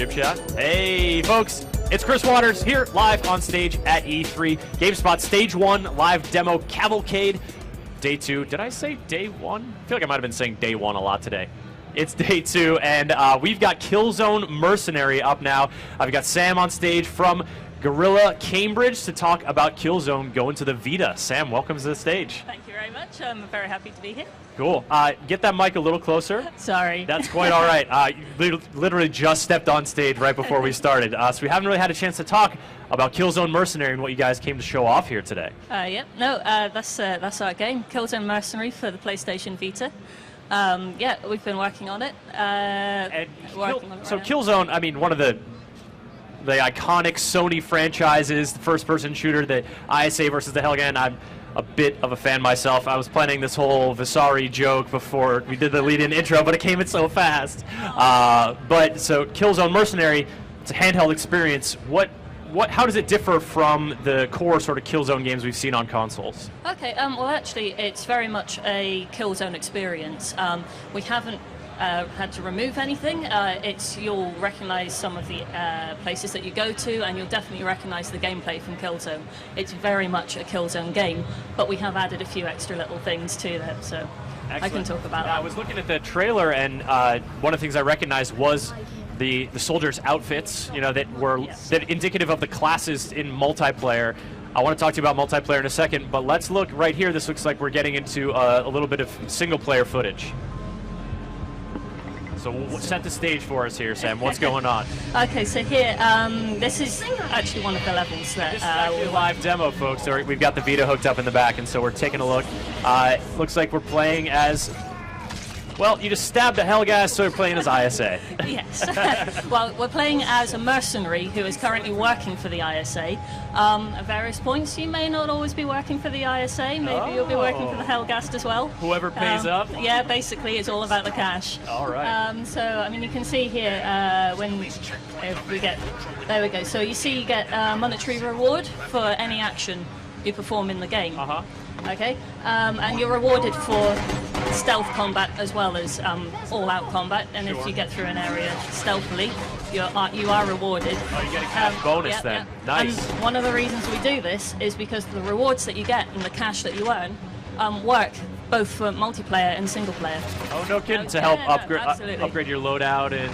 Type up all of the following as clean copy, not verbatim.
YouTube chat. Hey, folks, it's Chris Waters here, live on stage at E3. GameSpot Stage 1 live demo cavalcade. Day 2. Did I say day 1? I feel like I might have been saying day 1 a lot today. It's day 2, and we've got Killzone Mercenary up now. I've got Sam on stage from Gorilla Cambridge to talk about Killzone going to the Vita. Sam, welcome to the stage. Thank you very much. I'm very happy to be here. Cool. Get that mic a little closer. Sorry. That's quite all right. You literally just stepped on stage right before we started. So we haven't really had a chance to talk about Killzone Mercenary and what you guys came to show off here today. That's our game, Killzone Mercenary for the PlayStation Vita. Yeah, we've been working on it. So Killzone, I mean, one of the iconic Sony franchises, the first-person shooter, the ISA versus the Helgen. I'm a bit of a fan myself. I was planning this whole Visari joke before we did the lead-in intro, but it came in so fast. So Killzone Mercenary, it's a handheld experience. How does it differ from the core sort of Killzone games we've seen on consoles? Okay, well actually it's very much a Killzone experience. We haven't had to remove anything. You'll recognize some of the places that you go to, and you'll definitely recognize the gameplay from Killzone. It's very much a Killzone game, but we have added a few extra little things to it, so excellent. I can talk about that. I was looking at the trailer, and one of the things I recognized was the soldiers' outfits, you know, that were that indicative of the classes in multiplayer. I want to talk to you about multiplayer in a second, but let's look right here. This looks like we're getting into a little bit of single-player footage. So set the stage for us here, Sam. What's going on? Okay, so here, this is actually one of the levels that... This is actually a live demo, folks. So we've got the Vita hooked up in the back, and so we're taking a look. Looks like we're playing as... Well, you just stabbed a Hellgas, so we're playing as ISA. Yes. Well, we're playing as a mercenary who is currently working for the ISA. At various points, you may not always be working for the ISA. Maybe you'll be working for the Hellgast as well. Whoever pays up? Yeah, basically, it's all about the cash. All right. So, I mean, you can see here if we get... There we go. So you see you get a monetary reward for any action you perform in the game. Uh-huh. Okay, and you're rewarded for stealth combat as well as all-out combat. And if you get through an area stealthily, you are rewarded. Oh, you get a cash bonus then. Yeah. Nice. And one of the reasons we do this is because the rewards that you get and the cash that you earn work both for multiplayer and single player. Oh, no kidding! To help upgrade your loadout and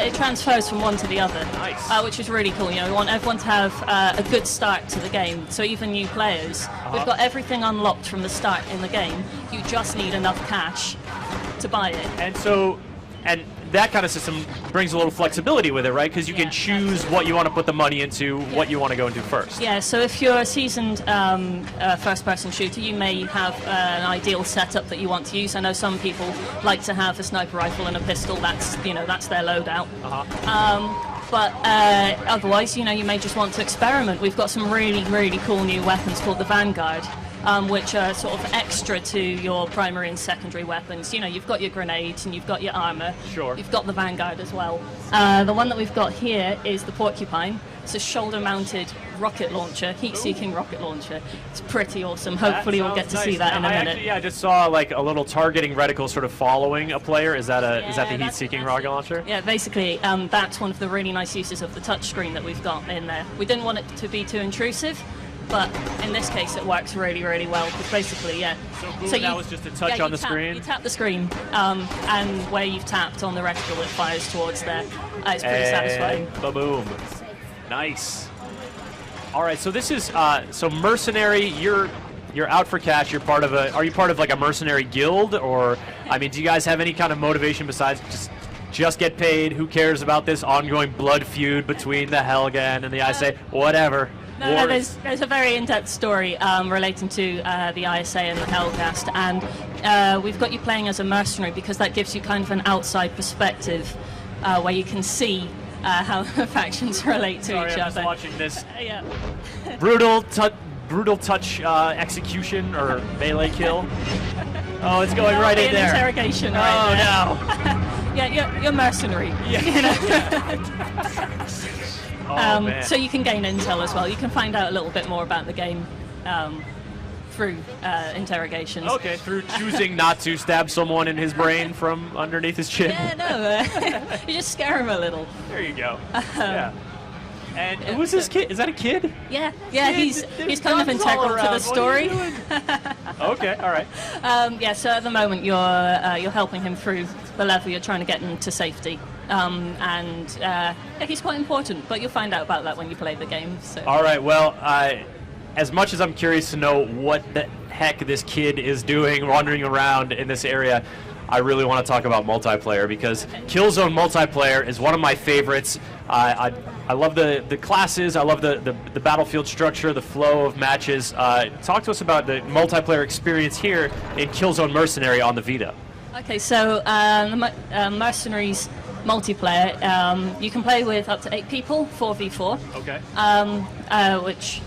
it transfers from one to the other. Nice. Which is really cool. You know, we want everyone to have a good start to the game. So even new players, we've got everything unlocked from the start in the game. You just need enough cash to buy it. And that kind of system brings a little flexibility with it, right? Because you can choose what you want to put the money into, what you want to go and do first. Yeah, so if you're a seasoned first-person shooter, you may have an ideal setup that you want to use. I know some people like to have a sniper rifle and a pistol. That's their loadout. But otherwise, you may just want to experiment. We've got some really, really cool new weapons called the Vanguard. Which are sort of extra to your primary and secondary weapons. You know, you've got your grenades and you've got your armor. Sure. You've got the Vanguard as well. The one that we've got here is the Porcupine. It's a shoulder-mounted rocket launcher, heat-seeking rocket launcher. It's pretty awesome. Hopefully we'll get to see that in a minute. I just saw like a little targeting reticle sort of following a player. Is that the heat-seeking rocket launcher? Yeah, basically that's one of the really nice uses of the touchscreen that we've got in there. We didn't want it to be too intrusive, but in this case, it works really, really well. Because basically, So that was just a touch on the screen? You tap the screen, and where you've tapped on the reticle, it fires towards there. It's pretty satisfying. Ba-boom. Nice. All right, so this is so Mercenary. You're out for cash. Are you part of like a mercenary guild, or I mean, do you guys have any kind of motivation besides just get paid? Who cares about this ongoing blood feud between the Helgen and the ISA? Whatever. No, there's a very in-depth story relating to the ISA and the Hellcast, and we've got you playing as a mercenary because that gives you kind of an outside perspective where you can see how factions relate to each other. I'm just watching this brutal touch execution or melee kill. Oh, it's going right in there. Interrogation. Right there. No. Yeah, you're mercenary. So you can gain intel as well. You can find out a little bit more about the game through interrogations. Okay, through choosing not to stab someone in his brain from underneath his chin. Yeah, no, you just scare him a little. There you go. Yeah. And who's this kid? Is that a kid? Yeah, he's kind of integral to the story. Okay, all right. Yeah, so at the moment you're helping him through the level. You're trying to get him to safety, and yeah, he's quite important. But you'll find out about that when you play the game. So. All right. Well, as much as I'm curious to know what the heck this kid is doing, wandering around in this area, I really want to talk about multiplayer, because Killzone multiplayer is one of my favorites. I love the classes. I love the battlefield structure, the flow of matches. Talk to us about the multiplayer experience here in Killzone Mercenary on the Vita. Okay, so the Mercenaries multiplayer, you can play with up to 8 people, 4v4. Okay. Which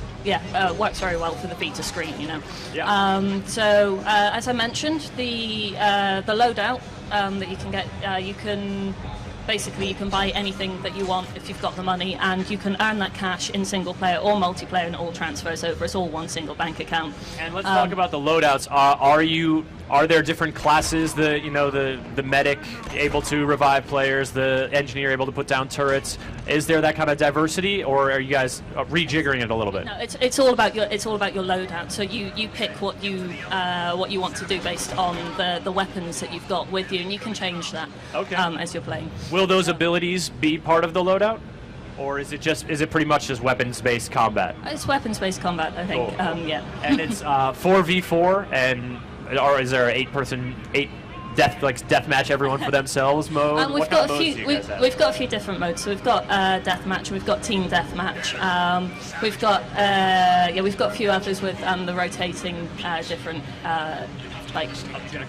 works very well for the Vita screen, you know. Yeah. So as I mentioned, the loadout that you can get, you can buy anything that you want if you've got the money, and you can earn that cash in single player or multiplayer, and it all transfers over. It's all one single bank account. And let's talk about the loadouts. Are there different classes? The medic able to revive players, the engineer able to put down turrets. Is there that kind of diversity, or are you guys rejiggering it a little bit? No, it's all about your loadout. So you pick what you want to do based on the weapons that you've got with you, and you can change that as you're playing. Will those abilities be part of the loadout, or is it pretty much just weapons-based combat? It's weapons-based combat, I think. Cool. Yeah. And it's 4v4, or is there an 8 deathmatch everyone for themselves mode? We've got a few different modes. So we've got deathmatch, we've got team deathmatch, we've got a few others with the rotating different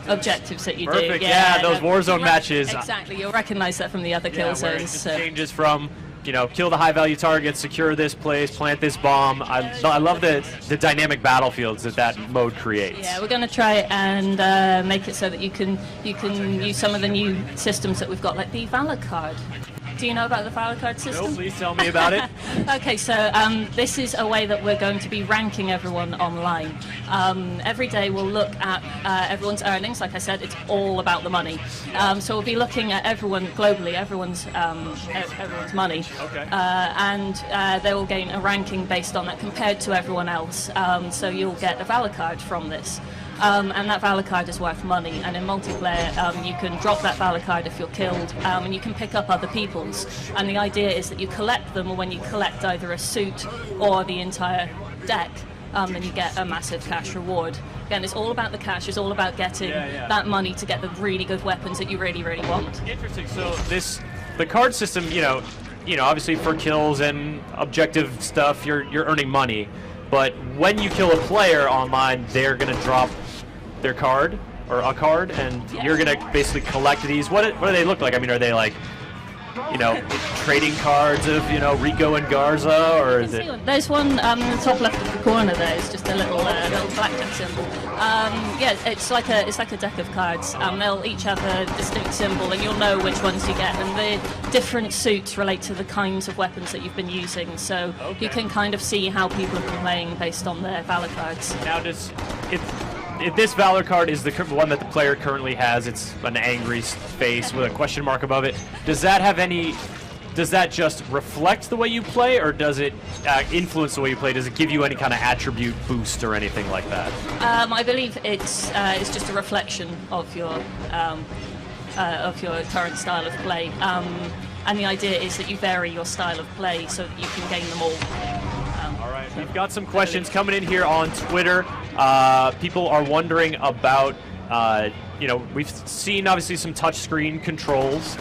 objectives that you do. Perfect. Yeah, those Warzone matches. Exactly. You'll recognize that from the other Killzones. So. Changes from kill the high-value targets, secure this place, plant this bomb. I love the dynamic battlefields that mode creates. Yeah, we're going to try and make it so that you can use some of the new systems that we've got, like the Valor card. Do you know about the Valor card system? No, please tell me about it. Okay, so this is a way that we're going to be ranking everyone online. Every day we'll look at everyone's earnings. Like I said, it's all about the money. So we'll be looking at everyone globally, everyone's money, and they will gain a ranking based on that compared to everyone else. So you'll get a Valor card from this. And that Valor card is worth money, and in multiplayer you can drop that Valor card if you're killed, and you can pick up other people's, and the idea is that you collect them, or when you collect either a suit or the entire deck, then you get a massive cash reward. Again, it's all about the cash, it's all about getting that money to get the really good weapons that you really, really want. Interesting. So the card system, obviously for kills and objective stuff, you're earning money. But when you kill a player online, they're going to drop their card, or a card, and you're going to basically collect these. What do they look like? I mean, are they like, trading cards of, Rico and Garza, or is it? There's one in the top left of the corner there. It's just a little blackjack symbol. It's like a deck of cards. They'll each have a distinct symbol, and you'll know which ones you get. And the different suits relate to the kinds of weapons that you've been using, so you can kind of see how people have been playing based on their Valor cards. Now, if this Valor card is the one that the player currently has, it's an angry face with a question mark above it. Does that just reflect the way you play, or does it influence the way you play? Does it give you any kind of attribute boost or anything like that? I believe it's just a reflection of your current style of play, and the idea is that you vary your style of play so that you can gain them all. All right, we've got some questions coming in here on Twitter. People are wondering about, we've seen obviously some touchscreen controls.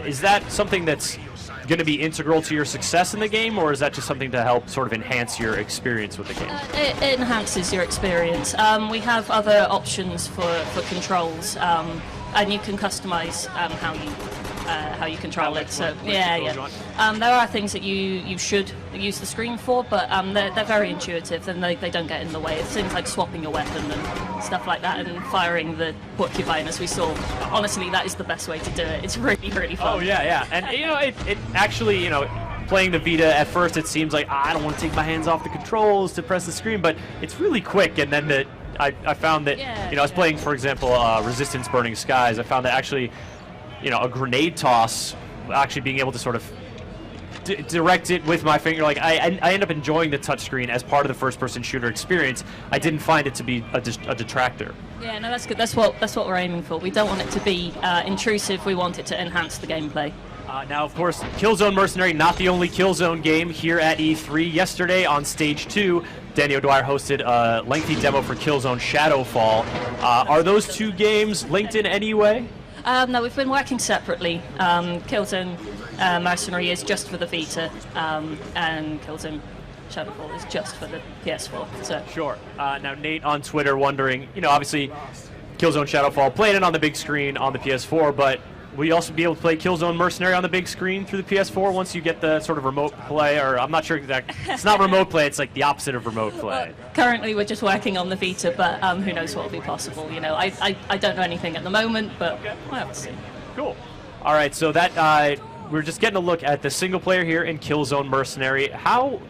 Is that something that's going to be integral to your success in the game, or is that just something to help sort of enhance your experience with the game? It enhances your experience. We have other options for controls, and you can customize how you control it. So there are things that you should use the screen for, but they're very intuitive, and they don't get in the way. It's things like swapping a weapon and stuff like that, and firing the porcupine, as we saw. Honestly, that is the best way to do it. It's really, really fun. Oh yeah, and it actually, playing the Vita, at first it seems like I don't want to take my hands off the controls to press the screen, but it's really quick. And then I found that, I was playing, for example, Resistance Burning Skies. I found that actually, a grenade toss, actually being able to sort of direct it with my finger, like I end up enjoying the touchscreen as part of the first-person shooter experience. I didn't find it to be a detractor. Yeah, no, that's good. That's what we're aiming for. We don't want it to be intrusive. We want it to enhance the gameplay. Now, of course, Killzone Mercenary, not the only Killzone game here at E3. Yesterday on Stage 2, Danny O'Dwyer hosted a lengthy demo for Killzone Shadowfall. Are those two games linked in any way? No, we've been working separately. Killzone Mercenary is just for the Vita, and Killzone Shadowfall is just for the PS4. So. Sure. Now, Nate on Twitter wondering, obviously, Killzone Shadowfall, playing it on the big screen on the PS4, but will you also be able to play Killzone Mercenary on the big screen through the PS4 once you get the sort of remote play? Or I'm not sure exactly. It's not remote play, it's like the opposite of remote play. Well, currently we're just working on the Vita, but who knows what will be possible. I don't know anything at the moment, but we'll have to see. Cool. All right, so that we're just getting a look at the single player here in Killzone Mercenary. How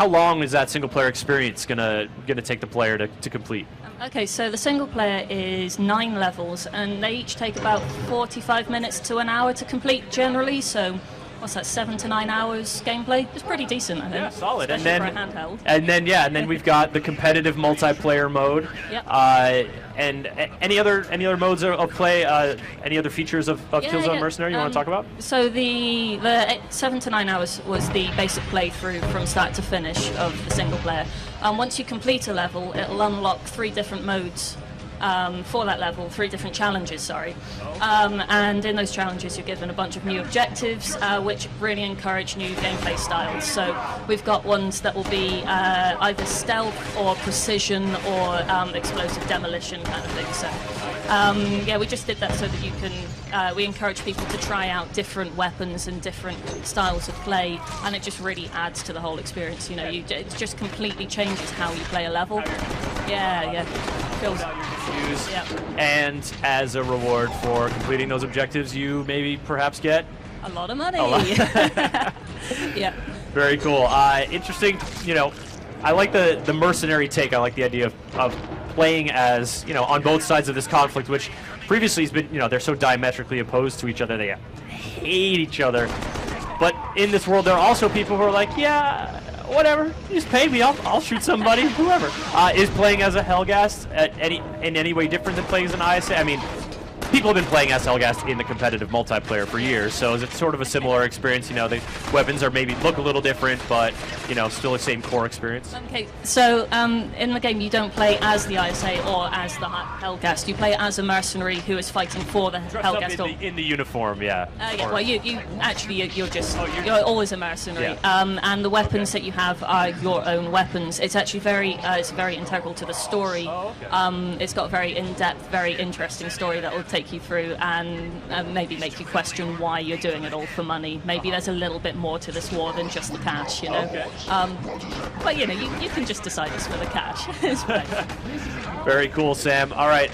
long is that single player experience gonna take the player to complete? Okay, so the single player is 9 levels, and they each take about 45 minutes to an hour to complete generally. So, what's that? 7 to 9 hours gameplay? It's pretty decent, I think. Yeah, solid. Especially for a handheld. And then we've got the competitive multiplayer mode. Yep. And any other modes of play? Any other features of Killzone Mercenary you want to talk about? So the 7 to 9 hours was the basic playthrough from start to finish of the single player. Once you complete a level, it'll unlock 3 different modes for that level, 3 different challenges, sorry. And in those challenges you're given a bunch of new objectives, which really encourage new gameplay styles. So we've got ones that will be either stealth or precision or explosive demolition kind of thing. So we just did that so that you can, we encourage people to try out different weapons and different styles of play, and it just really adds to the whole experience. It just completely changes how you play a level. Yeah. Feels. Yep. And as a reward for completing those objectives, you maybe perhaps get a lot of money. Yeah. Very cool. Interesting. I like the mercenary take. I like the idea of playing as on both sides of this conflict, which previously has been they're so diametrically opposed to each other. They hate each other. But in this world, there are also people who are like, yeah, whatever, you just pay me, I'll shoot somebody, whoever. Is playing as a Helghast in any way different than playing as an ISA? I mean, people have been playing as Helghast in the competitive multiplayer for years, so is it sort of a similar experience? The weapons are maybe look a little different, but still the same core experience. Okay, so in the game you don't play as the ISA or as the Helghast. You play as a mercenary who is fighting for the Helghast. In the uniform, yeah. Well, you're always a mercenary, and the weapons that you have are your own weapons. It's actually very integral to the story. Oh, okay. It's got a very in-depth, very interesting story that will take you through and maybe make you question why you're doing it all for money. Maybe there's a little bit more to this war than just the cash, Okay. But you can just decide it's for the cash. It's fine. Very cool, Sam. All right,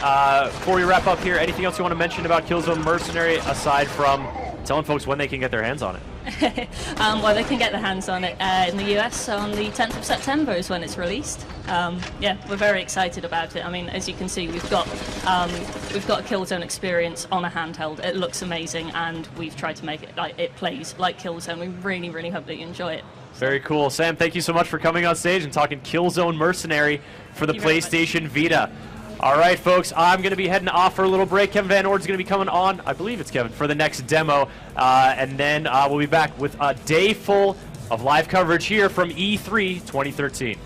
before we wrap up here, anything else you want to mention about Killzone Mercenary aside from telling folks when they can get their hands on it? Well, they can get their hands on it in the US on the 10th of September is when it's released. We're very excited about it. I mean, as you can see, we've got a Killzone experience on a handheld. It looks amazing, and we've tried to make it like it plays like Killzone. We really, really hope that you enjoy it. Very cool. Sam, thank you so much for coming on stage and talking Killzone Mercenary for the PlayStation Vita. All right, folks, I'm going to be heading off for a little break. Kevin Van Ord's going to be coming on, I believe it's Kevin, for the next demo. And then we'll be back with a day full of live coverage here from E3 2013.